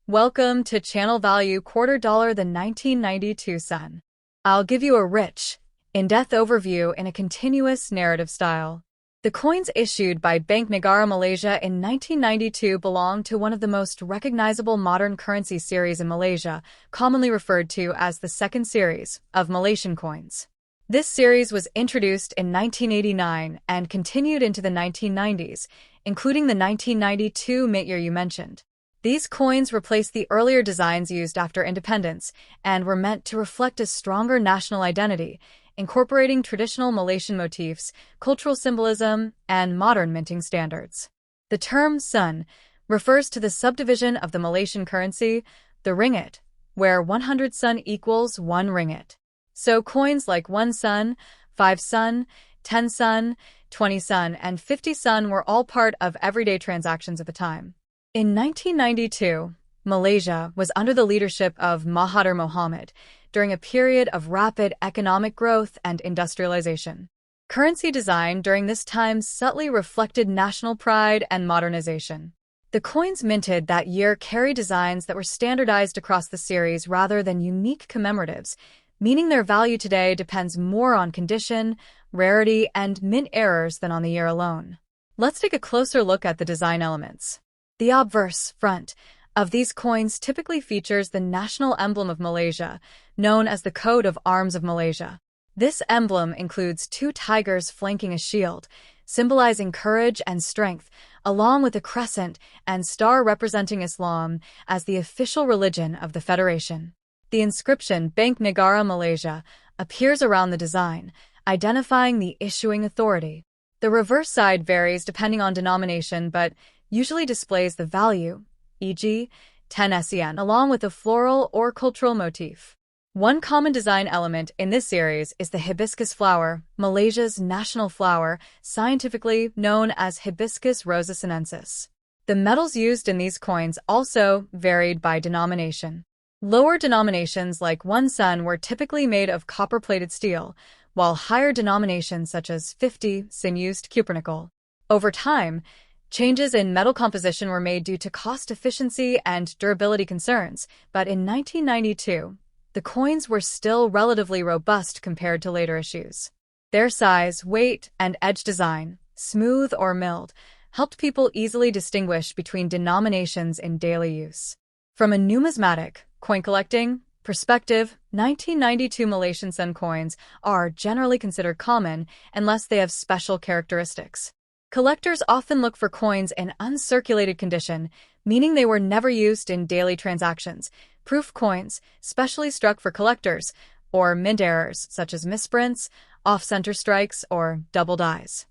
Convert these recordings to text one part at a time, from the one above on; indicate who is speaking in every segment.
Speaker 1: Welcome to Channel Value Quarter Dollar the 1992 sen. I'll give you a rich, in-depth overview in a continuous narrative style. The coins issued by Bank Negara Malaysia in 1992 belong to one of the most recognizable modern currency series in Malaysia, commonly referred to as the second series of Malaysian coins. This series was introduced in 1989 and continued into the 1990s, including the 1992 mint year you mentioned. These coins replaced the earlier designs used after independence and were meant to reflect a stronger national identity, incorporating traditional Malaysian motifs, cultural symbolism, and modern minting standards. The term sen refers to the subdivision of the Malaysian currency, the ringgit, where 100 sen equals 1 ringgit. So coins like 1 sen, 5 sen, 10 sen, 20 sen, and 50 sen were all part of everyday transactions at the time. In 1992, Malaysia was under the leadership of Mahathir Mohamad during a period of rapid economic growth and industrialization. Currency design during this time subtly reflected national pride and modernization. The coins minted that year carry designs that were standardized across the series rather than unique commemoratives, meaning their value today depends more on condition, rarity, and mint errors than on the year alone. Let's take a closer look at the design elements. The obverse front of these coins typically features the national emblem of Malaysia, known as the coat of arms of Malaysia. This emblem includes 2 tigers flanking a shield, symbolizing courage and strength, along with a crescent and star representing Islam as the official religion of the Federation. The inscription Bank Negara Malaysia appears around the design, identifying the issuing authority. The reverse side varies depending on denomination, but usually displays the value, e.g., 10 sen, along with a floral or cultural motif. One common design element in this series is the hibiscus flower, Malaysia's national flower, scientifically known as Hibiscus rosa sinensis. The metals used in these coins also varied by denomination. Lower denominations like 1 sen were typically made of copper-plated steel, while higher denominations such as 50 sen used cupronickel. Over time, changes in metal composition were made due to cost efficiency and durability concerns, but in 1992, the coins were still relatively robust compared to later issues. Their size, weight, and edge design, smooth or milled, helped people easily distinguish between denominations in daily use. From a numismatic, coin collecting perspective, 1992 Malaysian sen coins are generally considered common unless they have special characteristics. Collectors often look for coins in uncirculated condition, meaning they were never used in daily transactions. Proof coins, specially struck for collectors, or mint errors such as misprints, off-center strikes, or double dies.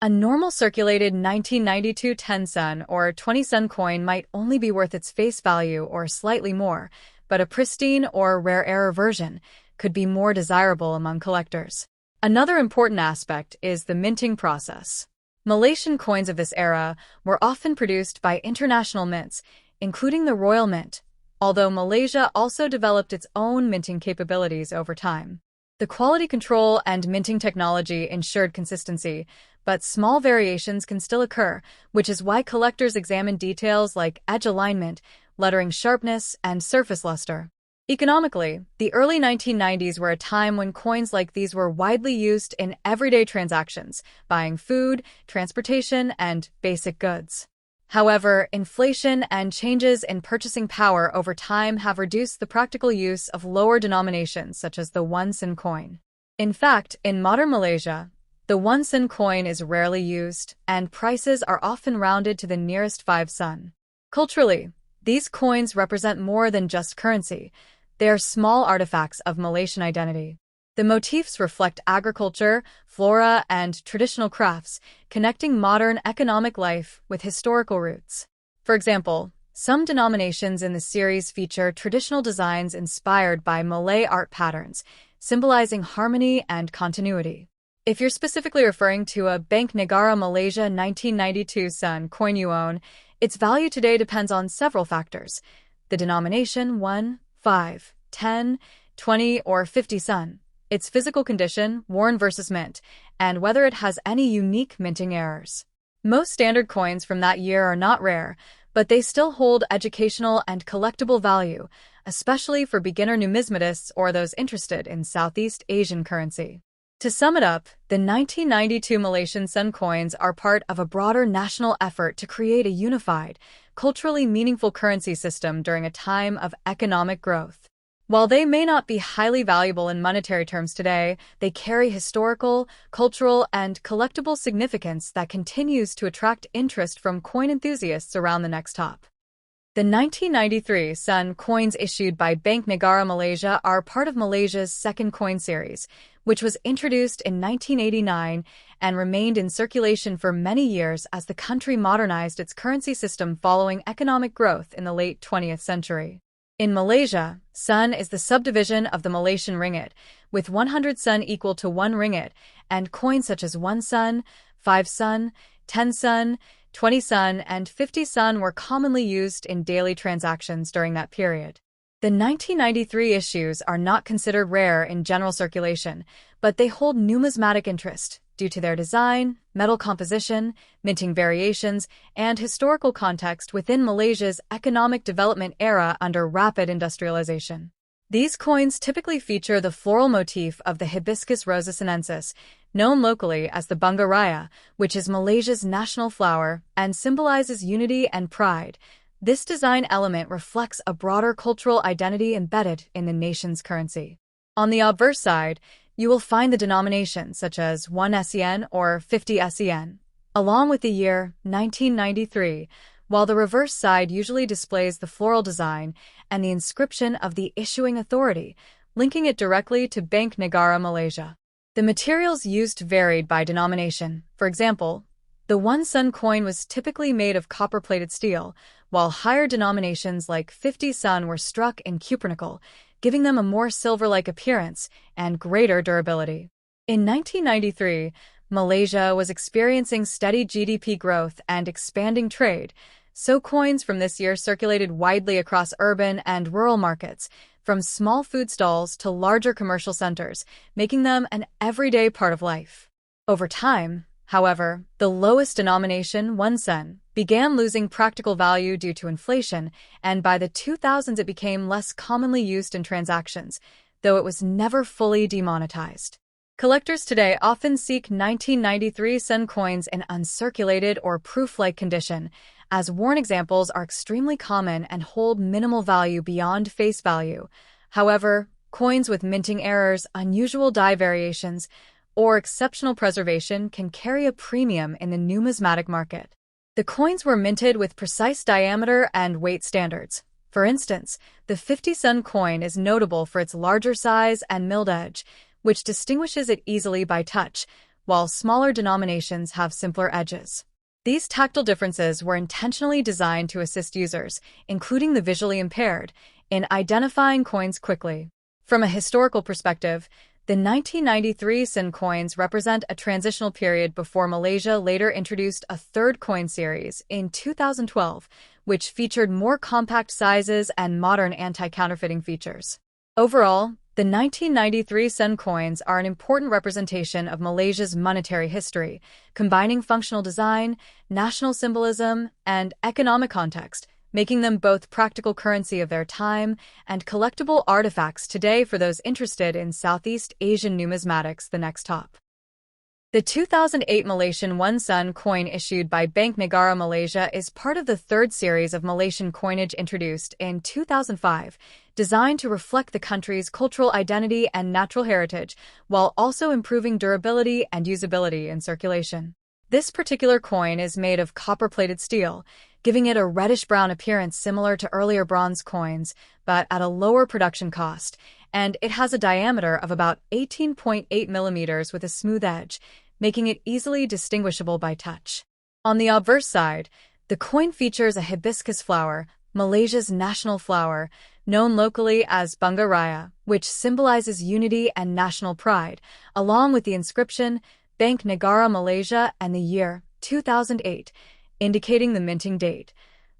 Speaker 1: A normal circulated 1992 10 sen or 20 sen coin might only be worth its face value or slightly more, but a pristine or rare error version could be more desirable among collectors. Another important aspect is the minting process. Malaysian coins of this era were often produced by international mints, including the Royal Mint, although Malaysia also developed its own minting capabilities over time. The quality control and minting technology ensured consistency, but small variations can still occur, which is why collectors examine details like edge alignment, lettering sharpness, and surface luster. Economically, the early 1990s were a time when coins like these were widely used in everyday transactions, buying food, transportation, and basic goods. However, inflation and changes in purchasing power over time have reduced the practical use of lower denominations such as the 1 sen coin. In fact, in modern Malaysia, the 1 sen coin is rarely used, and prices are often rounded to the nearest 5 sen. Culturally, these coins represent more than just currency. They are small artifacts of Malaysian identity. The motifs reflect agriculture, flora, and traditional crafts, connecting modern economic life with historical roots. For example, some denominations in the series feature traditional designs inspired by Malay art patterns, symbolizing harmony and continuity. If you're specifically referring to a Bank Negara Malaysia 1992 sen coin you own, its value today depends on several factors: the denomination 1, 5, 10, 20, or 50 sen, its physical condition, worn versus mint, and whether it has any unique minting errors. Most standard coins from that year are not rare, but they still hold educational and collectible value, especially for beginner numismatists or those interested in Southeast Asian currency. To sum it up, the 1992 Malaysian sen coins are part of a broader national effort to create a unified, culturally meaningful currency system during a time of economic growth. While they may not be highly valuable in monetary terms today, they carry historical, cultural, and collectible significance that continues to attract interest from coin enthusiasts around the next top. The 1993 sen coins issued by Bank Negara Malaysia are part of Malaysia's second coin series, which was introduced in 1989 and remained in circulation for many years as the country modernized its currency system following economic growth in the late 20th century. In Malaysia, sen is the subdivision of the Malaysian ringgit, with 100 sen equal to 1 ringgit, and coins such as 1 sen, 5 sen, 10 sen, 20 sen, and 50 sen were commonly used in daily transactions during that period. The 1993 issues are not considered rare in general circulation, but they hold numismatic interest due to their design, metal composition, minting variations, and historical context within Malaysia's economic development era under rapid industrialization. These coins typically feature the floral motif of the Hibiscus rosa sinensis, known locally as the Bunga Raya, which is Malaysia's national flower and symbolizes unity and pride. This design element reflects a broader cultural identity embedded in the nation's currency. On the obverse side, you will find the denominations such as 1 sen or 50 sen, along with the year 1993, while the reverse side usually displays the floral design and the inscription of the issuing authority, linking it directly to Bank Negara Malaysia. The materials used varied by denomination. For example, the 1 sen coin was typically made of copper-plated steel, while higher denominations like 50 sen were struck in cupronickel, giving them a more silver-like appearance and greater durability. In 1993, Malaysia was experiencing steady GDP growth and expanding trade, so coins from this year circulated widely across urban and rural markets, from small food stalls to larger commercial centers, making them an everyday part of life. Over time, however, the lowest denomination, 1 sen, began losing practical value due to inflation, and by the 2000s it became less commonly used in transactions, though it was never fully demonetized. Collectors today often seek 1993 sen coins in uncirculated or proof-like condition, as worn examples are extremely common and hold minimal value beyond face value. However, coins with minting errors, unusual die variations, or exceptional preservation can carry a premium in the numismatic market. The coins were minted with precise diameter and weight standards. For instance, the 50 sen coin is notable for its larger size and milled edge, which distinguishes it easily by touch, while smaller denominations have simpler edges. These tactile differences were intentionally designed to assist users, including the visually impaired, in identifying coins quickly. From a historical perspective, the 1993 sen coins represent a transitional period before Malaysia later introduced a third coin series in 2012, which featured more compact sizes and modern anti-counterfeiting features. Overall, the 1993 sen coins are an important representation of Malaysia's monetary history, combining functional design, national symbolism, and economic context, making them both practical currency of their time and collectible artifacts today for those interested in Southeast Asian numismatics. The next top. The 2008 Malaysian 1 sen coin issued by Bank Negara Malaysia is part of the third series of Malaysian coinage introduced in 2005, designed to reflect the country's cultural identity and natural heritage, while also improving durability and usability in circulation. This particular coin is made of copper-plated steel, giving it a reddish-brown appearance similar to earlier bronze coins, but at a lower production cost, and it has a diameter of about 18.8 millimeters with a smooth edge, making it easily distinguishable by touch. On the obverse side, the coin features a hibiscus flower, Malaysia's national flower, known locally as Bunga Raya, which symbolizes unity and national pride, along with the inscription Bank Negara Malaysia and the year 2008, indicating the minting date.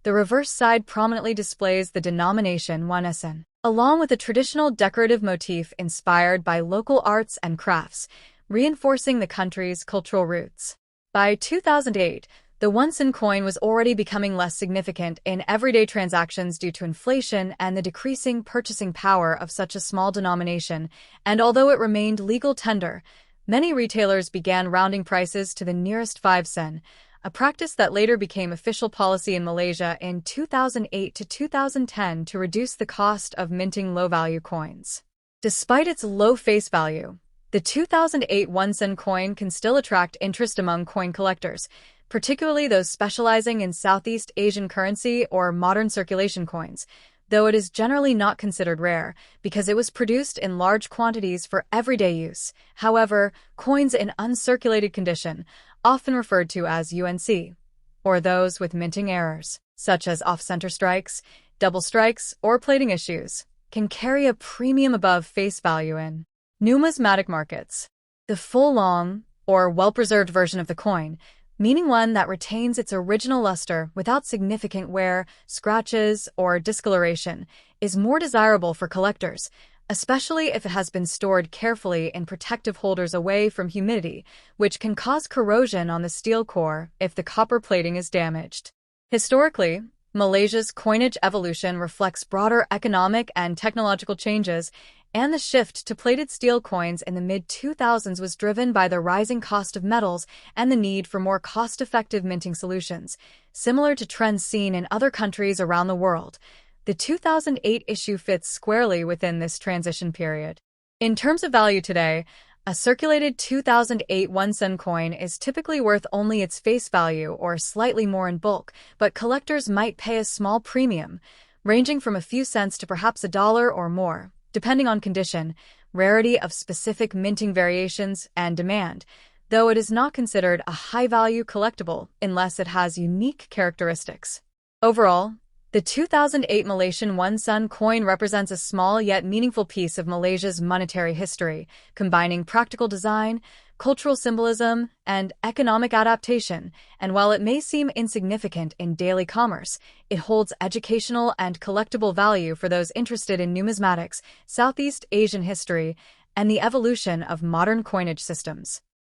Speaker 1: The reverse side prominently displays the denomination 1 sen, along with a traditional decorative motif inspired by local arts and crafts, reinforcing the country's cultural roots. By 2008, The 1 sen coin was already becoming less significant in everyday transactions due to inflation and the decreasing purchasing power of such a small denomination, and although it remained legal tender, many retailers began rounding prices to the nearest 5 sen, a practice that later became official policy in Malaysia in 2008 to 2010 to reduce the cost of minting low-value coins. Despite its low face value, the 2008 1 sen coin can still attract interest among coin collectors, particularly those specializing in Southeast Asian currency or modern circulation coins, though it is generally not considered rare because it was produced in large quantities for everyday use. However, coins in uncirculated condition, often referred to as UNC, or those with minting errors, such as off-center strikes, double strikes, or plating issues, can carry a premium above face value in numismatic markets. The full long, or well-preserved version of the coin, meaning one that retains its original luster without significant wear, scratches, or discoloration, is more desirable for collectors, especially if it has been stored carefully in protective holders away from humidity, which can cause corrosion on the steel core if the copper plating is damaged. Historically, Malaysia's coinage evolution reflects broader economic and technological changes, and the shift to plated steel coins in the mid-2000s was driven by the rising cost of metals and the need for more cost-effective minting solutions, similar to trends seen in other countries around the world. The 2008 issue fits squarely within this transition period. In terms of value today, a circulated 2008 1 sen coin is typically worth only its face value or slightly more in bulk, but collectors might pay a small premium, ranging from a few cents to perhaps $1 or more, depending on condition, rarity of specific minting variations, and demand, though it is not considered a high-value collectible unless it has unique characteristics. Overall, the 2008 Malaysian 1 sen coin represents a small yet meaningful piece of Malaysia's monetary history, combining practical design, cultural symbolism, and economic adaptation, and while it may seem insignificant in daily commerce, it holds educational and collectible value for those interested in numismatics, Southeast Asian history, and the evolution of modern coinage systems.